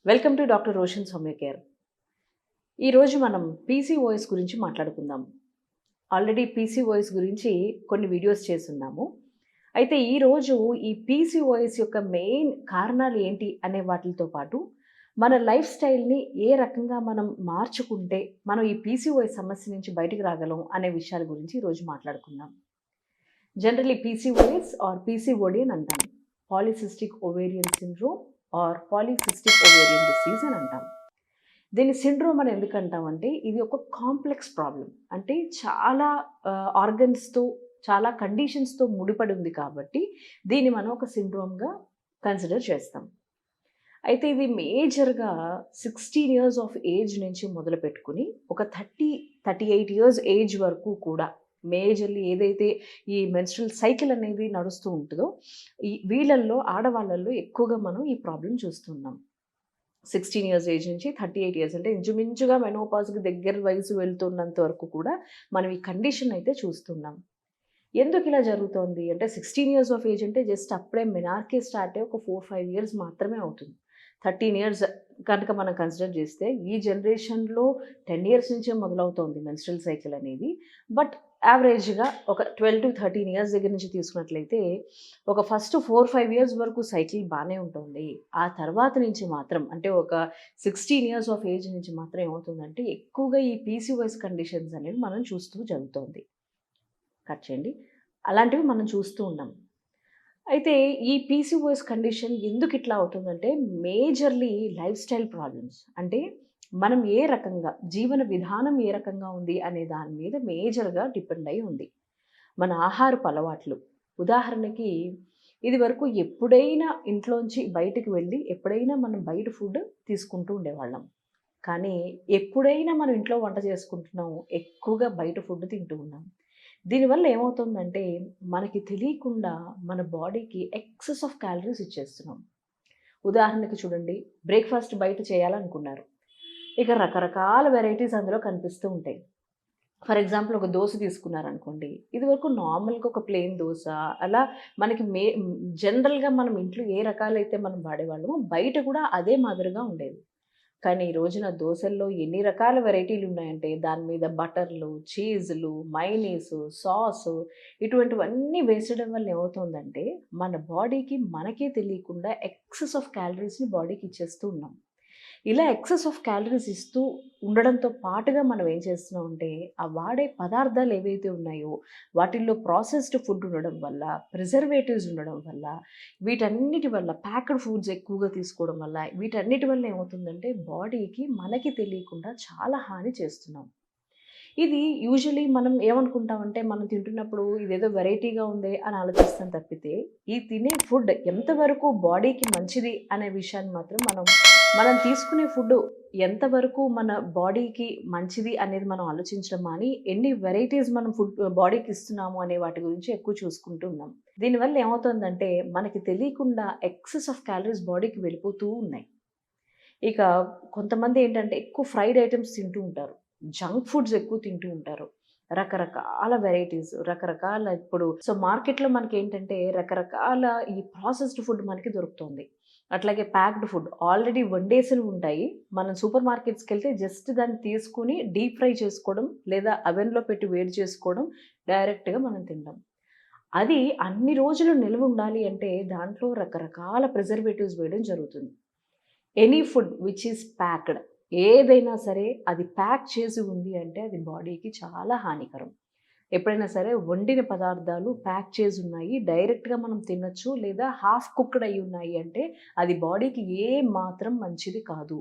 Welcome to doctor Roshan's homeo care. ఈరోజు మనం PCOS గురించి మాట్లాడుకుందాం. ఆల్రెడీ పీసీఓఎస్ గురించి కొన్ని వీడియోస్ చేసున్నాము. అయితే ఈరోజు ఈ పీసీఓఎస్ యొక్క మెయిన్ కారణాలు ఏంటి అనే వాటితో పాటు మన లైఫ్ స్టైల్‌ని ఏ రకంగా మనం మార్చుకుంటే మనం ఈ పీసీఓఎస్ సమస్య నుంచి బయటికి రాగలం అనే విషయాల గురించి ఈరోజు మాట్లాడుకుందాం. జనరల్లీ పీసీఓఎస్ ఆర్ పీసీఓడి అని అంటాం. Polycystic ovarian syndrome are polycystic ovarian disease అని అంటాం. దీన్ని సిండ్రోమ్ అని ఎందుకు అంటామంటే ఇది ఒక కాంప్లెక్స్ ప్రాబ్లం. అంటే చాలా ఆర్గన్స్‌తో, చాలా కండిషన్స్‌తో ముడిపడి ఉంది కాబట్టి దీన్ని మనం ఒక సిండ్రోమ్‌గా కన్సిడర్ చేస్తాం. అయితే ఇది మేజర్‌గా 16 ఇయర్స్ ఆఫ్ ఏజ్ నుంచి మొదలుపెట్టుకొని ఒక 38 ఇయర్స్ ఏజ్ వరకు కూడా మేజర్‌లీ ఏదైతే ఈ మెన్స్ట్రుయల్ సైకిల్ అనేది నడుస్తూ ఉంటుందో వీళ్ళల్లో ఆడవాళ్ళల్లో ఎక్కువగా మనం ఈ ప్రాబ్లమ్ చూస్తున్నాం. 16 ఇయర్స్ ఏజ్ నుంచి 38 ఇయర్స్ అంటే ఇంచుమించుగా మెనోపాజ్‌కి దగ్గర వయసు వెళ్తున్నంత వరకు కూడా మనం ఈ కండిషన్ అయితే చూస్తున్నాం. ఎందుకు ఇలా జరుగుతోంది అంటే 16 ఇయర్స్ ఆఫ్ ఏజ్ అంటే జస్ట్ అప్పుడే మెనార్కీ స్టార్ట్ అయ్యి ఒక 4, 5 ఇయర్స్ మాత్రమే అవుతుంది. 13 ఇయర్స్ కనుక మనం కన్సిడర్ చేస్తే ఈ జనరేషన్‌లో 10 ఇయర్స్ నుంచే మొదలవుతోంది మెన్స్ట్రుయల్ సైకిల్ అనేది. బట్ యావరేజ్‌గా ఒక 12-13 ఇయర్స్ దగ్గర నుంచి తీసుకున్నట్లయితే ఒక ఫస్ట్ 4, 5 ఇయర్స్ వరకు సైకిల్ బానే ఉంటుంది. ఆ తర్వాత నుంచి మాత్రం అంటే ఒక 16 ఇయర్స్ ఆఫ్ ఏజ్ నుంచి మాత్రం ఏమవుతుందంటే ఎక్కువగా ఈ పీసీఓఎస్ కండిషన్స్ అనేవి మనం చూస్తూ జరుగుతోంది. కట్ చేయండి. అలాంటివి మనం చూస్తూ ఉన్నాం. అయితే ఈ పీసీఓఎస్ కండిషన్ ఎందుకు ఇట్లా అవుతుందంటే మేజర్‌లీ లైఫ్ స్టైల్ ప్రాబ్లమ్స్. అంటే మనం ఏ రకంగా జీవన విధానం ఏ రకంగా ఉంది అనే దాని మీద మేజర్‌గా డిపెండ్ అయ్యి ఉంది. మన ఆహారపు అలవాట్లు. ఉదాహరణకి ఇదివరకు ఎప్పుడైనా ఇంట్లోంచి బయటికి వెళ్ళి ఎప్పుడైనా మనం బయట ఫుడ్ తీసుకుంటూ ఉండేవాళ్ళం. కానీ ఎప్పుడైనా మనం ఇంట్లో వంట చేసుకుంటున్నాము ఎక్కువగా బయట ఫుడ్ తింటూ ఉన్నాం. దీనివల్ల ఏమవుతుందంటే మనకి తెలియకుండా మన బాడీకి ఎక్సెస్ ఆఫ్ క్యాలరీస్ ఇచ్చేస్తున్నాం. ఉదాహరణకి చూడండి, బ్రేక్‌ఫాస్ట్ బయట చేయాలనుకున్నారు. ఇక రకరకాల వెరైటీస్ అందులో కనిపిస్తూ ఉంటాయి. ఫర్ ఎగ్జాంపుల్ ఒక దోస తీసుకున్నారనుకోండి. ఇదివరకు నార్మల్‌గా ఒక ప్లెయిన్ దోస అలా మనకి జనరల్‌గా మనం ఇంట్లో ఏ రకాలైతే మనం వాడేవాళ్ళమో బయట కూడా అదే మాదిరిగా ఉండేది. కానీ ఈ రోజున దోసల్లో ఎన్ని రకాల వెరైటీలున్నాయంటే, దాని మీద బటర్‌లు, చీజులు, మయోనీసు, సాసు ఇటువంటివన్నీ వేసడం వల్ల ఏమవుతుందంటే, మన బాడీకి మనకే తెలియకుండా ఎక్సెస్ ఆఫ్ క్యాలరీస్‌ని బాడీకి ఇచ్చేస్తూ ఉన్నాం. ఇలా ఎక్సెస్ ఆఫ్ క్యాలరీస్ ఇస్తూ ఉండడంతో పాటుగా మనం ఏం చేస్తున్నామంటే, ఆ వాడే పదార్థాలు ఏవైతే ఉన్నాయో, వాటిల్లో ప్రాసెస్డ్ ఫుడ్ ఉండడం వల్ల, ప్రిజర్వేటివ్స్ ఉండడం వల్ల, వీటన్నిటి వల్ల ప్యాక్డ్ ఫుడ్స్ ఎక్కువగా తీసుకోవడం వల్ల, వీటన్నిటి వల్ల ఏమవుతుందంటే, బాడీకి మనకి తెలియకుండా చాలా హాని చేస్తున్నాం. ఇది యూజువల్లీ మనం ఏమనుకుంటామంటే, మనం తింటున్నప్పుడు ఇదేదో వెరైటీగా ఉందే అని ఆలోచిస్తాం తప్పితే, ఈ తినే ఫుడ్ ఎంతవరకు బాడీకి మంచిది అనే విషయాన్ని మాత్రం మనం తీసుకునే ఫుడ్డు ఎంతవరకు మన బాడీకి మంచిది అనేది మనం ఆలోచించడం మాని, ఎన్ని వెరైటీస్ మనం ఫుడ్ బాడీకి ఇస్తున్నాము అనే వాటి గురించి ఎక్కువ చూసుకుంటూ ఉన్నాం. దీనివల్ల ఏమవుతుందంటే, మనకి తెలియకుండా ఎక్సెస్ ఆఫ్ క్యాలరీస్ బాడీకి వెళ్ళిపోతూ ఉన్నాయి. ఇక కొంతమంది ఏంటంటే ఎక్కువ ఫ్రైడ్ ఐటెమ్స్ తింటూ ఉంటారు. జంక్ ఫుడ్స్ ఎక్కువ తింటూ ఉంటారు. రకరకాల వెరైటీస్, రకరకాల ఇప్పుడు మార్కెట్‌లో మనకేంటంటే రకరకాల ఈ ప్రాసెస్డ్ ఫుడ్ మనకి దొరుకుతుంది. అట్లాగే ప్యాక్డ్ ఫుడ్ ఆల్రెడీ వండేసినవి ఉంటాయి. మనం సూపర్ మార్కెట్స్‌కెళ్తే జస్ట్ దాన్ని తీసుకొని డీప్ ఫ్రై చేసుకోవడం, లేదా అవెన్‌లో పెట్టి వేడి చేసుకోవడం, డైరెక్ట్‌గా మనం తినడం. అది అన్ని రోజులు నిల్వ ఉండాలి అంటే దాంట్లో రకరకాల ప్రిజర్వేటివ్స్ వేయడం జరుగుతుంది. Any food which is packed ఏదైనా సరే అది ప్యాక్ చేసి ఉంది అంటే అది బాడీకి చాలా హానికరం. ఎప్పుడైనా సరే వండిన పదార్థాలు ప్యాక్ చేసి ఉన్నాయి, డైరెక్ట్‌గా మనం తినొచ్చు లేదా హాఫ్ కుక్డ్ అయ్యి ఉన్నాయి అంటే అది బాడీకి ఏ మాత్రం మంచిది కాదు.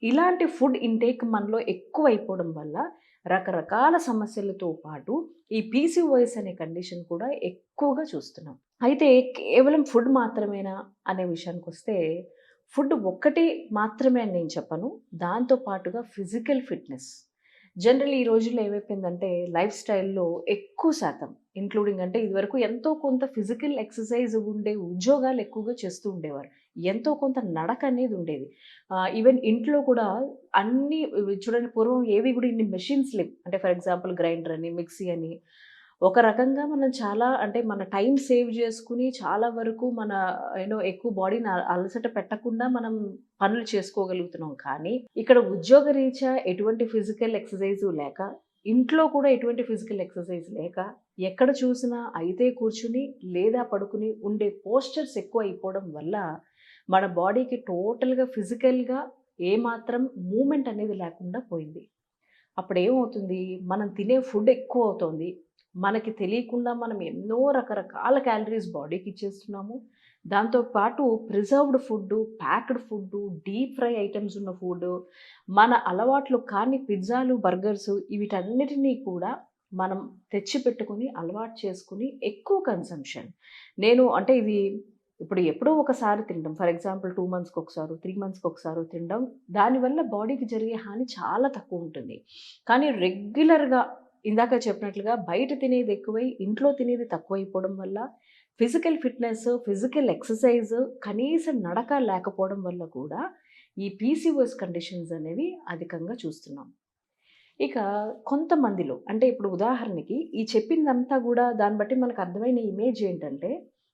ఇలాంటి ఫుడ్ ఇంటేక్ మనలో ఎక్కువైపోవడం వల్ల రకరకాల సమస్యలతో పాటు ఈ పీసీఓఎస్ అనే కండిషన్ కూడా ఎక్కువగా చూస్తున్నాం. అయితే కేవలం ఫుడ్ మాత్రమేనా అనే విషయానికొస్తే ఫుడ్ ఒక్కటి మాత్రమే అని నేను చెప్పను. దాంతో పాటుగా ఫిజికల్ ఫిట్‌నెస్. జనరల్లీ ఈ రోజుల్లో ఏమైపోయిందంటే లైఫ్ స్టైల్‌లో ఎక్కువ శాతం ఇంక్లూడింగ్ అంటే ఇదివరకు ఎంతో కొంత ఫిజికల్ ఎక్సర్‌సైజ్ ఉండే ఉద్యోగాలు ఎక్కువగా చేస్తూ ఉండేవారు. ఎంతో కొంత నడక అనేది ఉండేది. ఈవెన్ ఇంట్లో కూడా అన్నీ చూడండి పూర్వం ఏవి కూడా ఇన్ని మెషిన్స్ లేవు. అంటే ఫర్ ఎగ్జాంపుల్ గ్రైండర్ అని, మిక్సీ అని ఒక రకంగా మనం చాలా అంటే మన టైం సేవ్ చేసుకుని చాలా వరకు మన ఎక్కువ బాడీని అలసట పెట్టకుండా మనం పనులు చేసుకోగలుగుతున్నాం. కానీ ఇక్కడ ఉద్యోగరీత్యా ఎటువంటి ఫిజికల్ ఎక్సర్సైజ్ లేక, ఇంట్లో కూడా ఎటువంటి ఫిజికల్ ఎక్సర్సైజ్ లేక, ఎక్కడ చూసినా అయితే కూర్చుని లేదా పడుకుని ఉండే పోస్చర్స్ ఎక్కువ అయిపోవడం వల్ల మన బాడీకి టోటల్‌గా ఫిజికల్‌గా ఏమాత్రం మూవ్‌మెంట్ అనేది లేకుండా పోయింది. అప్పుడేమవుతుంది, మనం తినే ఫుడ్ ఎక్కువవుతోంది. మనకి తెలియకుండా మనం ఎన్నో రకరకాల క్యాలరీస్ బాడీకి ఇచ్చేస్తున్నాము. దాంతో పాటు preserved food, packed food, deep fry items ఉన్న ఫుడ్డు, మన అలవాట్లు కాని పిజ్జాలు, బర్గర్సు వీటన్నిటిని కూడా మనం తెచ్చిపెట్టుకొని, అలవాటు చేసుకొని ఎక్కువ కన్సంప్షన్. అంటే ఇది ఇప్పుడు ఎప్పుడో ఒకసారి తినడం. ఫర్ ఎగ్జాంపుల్ 2 మంత్స్‌కొకసారో, 3 మంత్స్‌కొకసారో తినడం. దానివల్ల బాడీకి జరిగే హాని చాలా తక్కువుంటుంది. కానీ రెగ్యులర్‌గా ఇందాక చెప్పినట్లుగా బయట తినేది ఎక్కువై, ఇంట్లో తినేది తక్కువైపోవడం వల్ల ఫిజికల్ ఫిట్‌నెస్, ఫిజికల్ ఎక్సర్‌సైజ్, కనీసం నడక లేకపోవడం వల్ల కూడా ఈ పీసీఓఎస్ కండిషన్స్ అనేవి అధికంగా చూస్తున్నాం. ఇక కొంతమందిలో అంటే ఇప్పుడు ఉదాహరణకి ఈ చెప్పిందంతా గూడా దాన్ని బట్టి మనకు అర్థమైన ఇమేజ్ ఏంటంటే,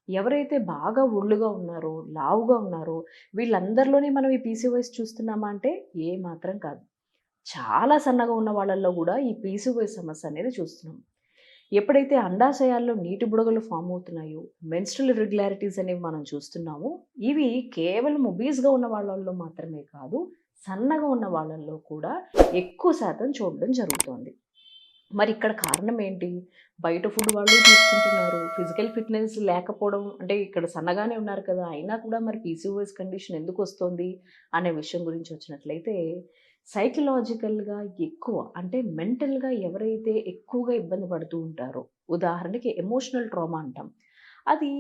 ఎవరైతే బాగా ఒళ్ళుగా ఉన్నారో, లావుగా ఉన్నారో వీళ్ళందరిలోనే మనం ఈ పీసీఓఎస్ చూస్తున్నామా అంటే ఏమాత్రం కాదు. చాలా సన్నగా ఉన్న వాళ్ళల్లో గూడా ఈ పీసీఓఎస్ సమస్య అనేది చూస్తున్నాం. ఎప్పుడైతే అండాశయాల్లో నీటి బుడగలు ఫార్మ్ అవుతున్నాయో, మెన్స్ట్రుయల్ ఇర్రెగ్యులారిటీస్ అనేవి మనం చూస్తున్నామో, ఇవి కేవలం ఒబీస్‌గా ఉన్న వాళ్ళల్లో మాత్రమే కాదు, సన్నగా ఉన్న వాళ్ళల్లో కూడా ఎక్కువ శాతం చూడడం జరుగుతోంది. మరి ఇక్కడ కారణం ఏంటి? బయట ఫుడ్ వాళ్ళు తీసుకుంటున్నారు. ఫిజికల్ ఫిట్‌నెస్ లేకపోవడం అంటే ఇక్కడ సన్నగానే ఉన్నారు కదా! అయినా కూడా మరి పీసీఓఎస్ కండిషన్ ఎందుకొస్తోంది అనే విషయం గురించి వచ్చినట్లయితే, సైకలాజికల్‌గా ఎక్కువ అంటే మెంటల్‌గా ఎవరైతే ఎక్కువగా ఇబ్బంది పడుతూ ఉంటారో, ఉదాహరణకి ఎమోషనల్ ట్రామా అంటాం. అది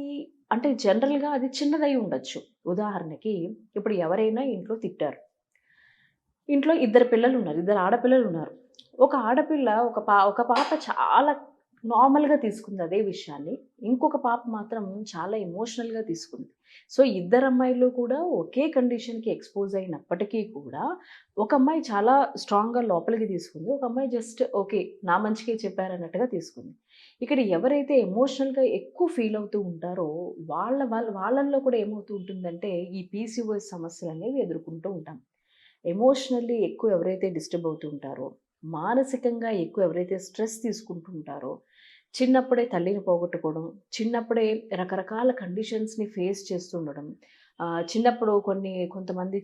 అంటే జనరల్‌గా అది చిన్నదై ఉండొచ్చు. ఉదాహరణకి ఇప్పుడు ఎవరైనా ఇంట్లో తిట్టారు. ఇంట్లో ఇద్దరు పిల్లలున్నారు. ఇద్దరు ఆడపిల్లలున్నారు. ఒక ఆడపిల్ల ఒక పాప చాలా నార్మల్‌గా తీసుకుంది అదే విషయాన్ని. ఇంకొక పాప మాత్రం చాలా ఎమోషనల్‌గా తీసుకుంది. సో, ఇద్దరు అమ్మాయిలు కూడా ఒకే కండిషన్‌కి ఎక్స్‌పోజ్ అయినప్పటికీ కూడా, ఒక అమ్మాయి చాలా స్ట్రాంగ్‌గా లోపలికి తీసుకుంది. ఒక అమ్మాయి జస్ట్ ఓకే. నా మంచికే చెప్పారన్నట్టుగా తీసుకుంది. ఇక్కడ ఎవరైతే ఎమోషనల్‌గా ఎక్కువ ఫీల్ అవుతూ ఉంటారో, వాళ్ళల్లో కూడా ఏమవుతూ ఉంటుందంటే, ఈ పీసీఓఎస్ సమస్యలనేవి ఎదుర్కొంటూ ఉంటాం. ఎమోషనల్లీ ఎక్కువ ఎవరైతే డిస్టర్బ్ అవుతూ ఉంటారో, మానసికంగా ఎక్కువ ఎవరైతే స్ట్రెస్ తీసుకుంటూ ఉంటారో, చిన్నప్పుడే తల్లిని పోగొట్టుకోవడం, చిన్నప్పుడే రకరకాల కండిషన్స్‌ని ఫేస్ చేస్తూ ఉండడం, చిన్నప్పుడు కొంతమంది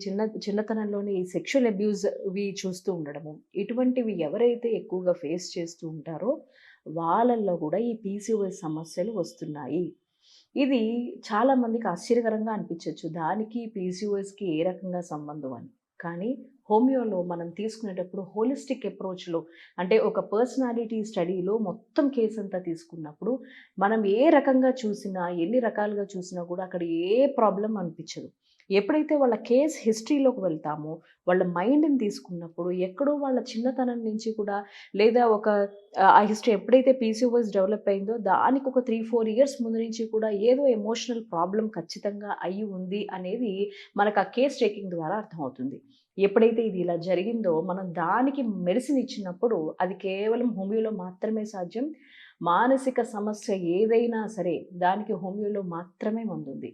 చిన్నతనంలోనే ఈ సెక్షువల్ అబ్యూస్‌వి చూస్తూ ఉండడము, ఇటువంటివి ఎవరైతే ఎక్కువగా ఫేస్ చేస్తూ ఉంటారో, వాళ్ళల్లో కూడా ఈ పీసీఓఎస్ సమస్యలు వస్తున్నాయి. ఇది చాలామందికి ఆశ్చర్యకరంగా అనిపించొచ్చు. దానికి పీసీఓఎస్‌కి ఏ రకంగా సంబంధం అని. కానీ హోమియోలో మనం తీసుకునేటప్పుడు హోలిస్టిక్ అప్రోచ్‌లో అంటే ఒక పర్సనాలిటీ స్టడీలో మొత్తం కేస్ అంతా తీసుకున్నప్పుడు మనం ఏ రకంగా చూసినా, ఎన్ని రకాలుగా చూసినా కూడా అక్కడ ఏ ప్రాబ్లమ్ అనిపించదు. ఎప్పుడైతే వాళ్ళ కేస్ హిస్టరీలోకి వెళ్తామో, వాళ్ళ మైండ్‌ని తీసుకున్నప్పుడు ఎక్కడో వాళ్ళ చిన్నతనం నుంచి కూడా లేదా ఆ హిస్టరీ ఎప్పుడైతే పీసీఓఎస్ డెవలప్ అయిందో దానికి ఒక 3, 4 ఇయర్స్ ముందు నుంచి కూడా ఏదో ఎమోషనల్ ప్రాబ్లమ్ ఖచ్చితంగా అయ్యి ఉంది అనేది మనకు ఆ కేస్ టేకింగ్ ద్వారా అర్థమవుతుంది. ఎప్పుడైతే ఇది ఇలా జరిగిందో మనం దానికి మెడిసిన్ ఇచ్చినప్పుడు అది కేవలం హోమియోలో మాత్రమే సాధ్యం. మానసిక సమస్య ఏదైనా సరే దానికి హోమియోలో మాత్రమే మందుంది.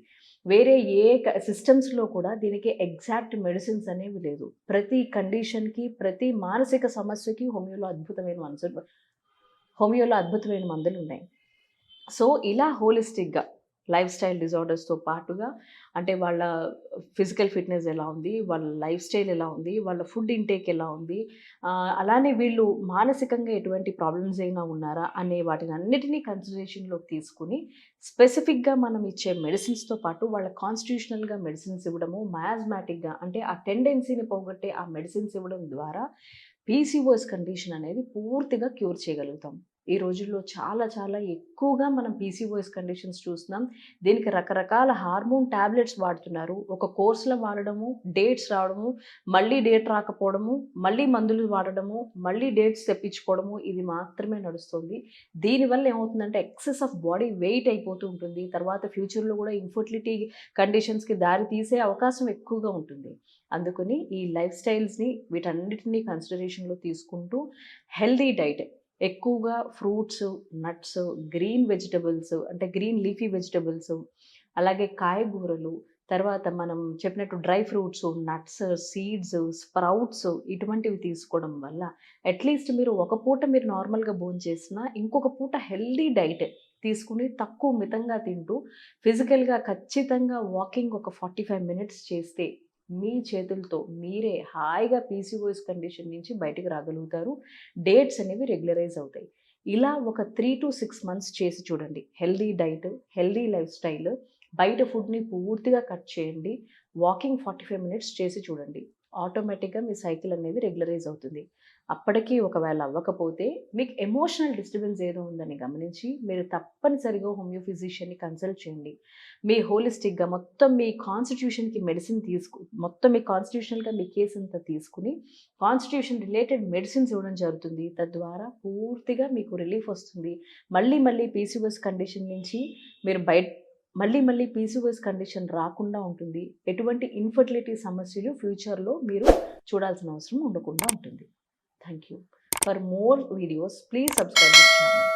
వేరే ఏ సిస్టమ్స్‌లో కూడా దీనికి ఎగ్జాక్ట్ మెడిసిన్స్ అనేవి లేదు. ప్రతి కండిషన్‌కి, ప్రతి మానసిక సమస్యకి హోమియోలో అద్భుతమైన మందులున్నాయి. సో, ఇలా హోలిస్టిక్‌గా లైఫ్ స్టైల్ డిజార్డర్స్‌తో పాటుగా అంటే వాళ్ళ ఫిజికల్ ఫిట్‌నెస్ ఎలా ఉంది, వాళ్ళ లైఫ్ స్టైల్ ఎలా ఉంది, వాళ్ళ ఫుడ్ ఇంటేక్ ఎలా ఉంది, అలానే వీళ్ళు మానసికంగా ఎటువంటి ప్రాబ్లమ్స్ అయినా ఉన్నారా అనే వాటినన్నిటిని కన్సిడరేషన్‌లోకి తీసుకొని స్పెసిఫిక్‌గా మనం ఇచ్చే మెడిసిన్స్‌తో పాటు వాళ్ళ కాన్స్టిట్యూషనల్‌గా మెడిసిన్స్ ఇవ్వడము, మయాస్మాటిక్‌గా అంటే ఆ టెండెన్సీని పోగొట్టే ఆ మెడిసిన్స్ ఇవ్వడం ద్వారా పీసీఓఎస్ కండిషన్ అనేది పూర్తిగా క్యూర్ చేయగలుగుతాం. ఈ రోజుల్లో చాలా చాలా ఎక్కువగా మనం పీసీఓఎస్ కండిషన్స్ చూస్తున్నాం. దీనికి రకరకాల హార్మోన్ టాబ్లెట్స్ వాడుతున్నారు. ఒక కోర్స్‌లో వాడడము, డేట్స్ రావడము, మళ్ళీ డేట్ రాకపోవడము, మళ్ళీ మందులు వాడడము, మళ్ళీ డేట్స్ తెప్పించుకోవడము ఇది మాత్రమే నడుస్తుంది. దీనివల్ల ఏమవుతుందంటే ఎక్సెస్ ఆఫ్ బాడీ వెయిట్ అయిపోతూ ఉంటుంది. తర్వాత ఫ్యూచర్‌లో కూడా ఇన్‌ఫర్టిలిటీ కండిషన్స్‌కి దారి తీసే అవకాశం ఎక్కువగా ఉంటుంది. అందుకని ఈ లైఫ్ స్టైల్స్‌ని వీటన్నిటిని కన్సిడరేషన్‌లో తీసుకుంటూ హెల్తీ డైట్ ఎక్కువగా ఫ్రూట్స్, నట్స్, గ్రీన్ వెజిటబుల్స్ అంటే గ్రీన్ లీఫీ వెజిటబుల్స్, అలాగే కాయగూరలు, తర్వాత మనం చెప్పినట్టు dry fruits, nuts, seeds, sprouts ఇటువంటివి తీసుకోవడం వల్ల అట్లీస్ట్ మీరు ఒక పూట మీరు నార్మల్‌గా భోంచేసినా, ఇంకొక పూట హెల్తీ డైట్ తీసుకుని తక్కువ మితంగా తింటూ ఫిజికల్‌గా ఖచ్చితంగా వాకింగ్ ఒక 45 మినిట్స్ చేస్తే మీ చేతులతో మీరే హాయిగా పీసీఓఎస్ కండిషన్ నుంచి బయటికి రాగలుగుతారు. డేట్స్ అనేవి రెగ్యులరైజ్ అవుతాయి. ఇలా ఒక 3-6 మంత్స్ చేసి చూడండి. Healthy diet, healthy life style, బయట ఫుడ్‌ని పూర్తిగా కట్ చేయండి. వాకింగ్ 45 మినిట్స్ చేసి చూడండి. ఆటోమేటిక్‌గా మీ సైకిల్ అనేది రెగ్యులరైజ్ అవుతుంది. అప్పటికి ఒకవేళ అవ్వకపోతే మీకు ఎమోషనల్ డిస్టర్బెన్స్ ఏదో ఉందని గమనించి మీరు తప్పనిసరిగా హోమియో ఫిజిషియన్‌ని కన్సల్ట్ చేయండి. మీ హోలిస్టిక్‌గా మొత్తం మీ కాన్స్టిట్యూషన్‌కి మెడిసిన్ మొత్తం మీ కాన్స్టిట్యూషనల్‌గా మీ కేస్ అంతా తీసుకొని కాన్స్టిట్యూషన్ రిలేటెడ్ మెడిసిన్స్ ఇవ్వడం జరుగుతుంది. తద్వారా పూర్తిగా మీకు రిలీఫ్ వస్తుంది. మళ్ళీ పీసీఓఎస్ కండిషన్ నుంచి మీరు మళ్ళీ పీసీఓఎస్ కండిషన్ రాకుండా ఉంటుంది. ఎటువంటి ఇన్ఫర్టిలిటీ సమస్యలు ఫ్యూచర్‌లో మీరు చూడాల్సిన అవసరం ఉండకుండా ఉంటుంది. Thank you. For more videos please subscribe this channel.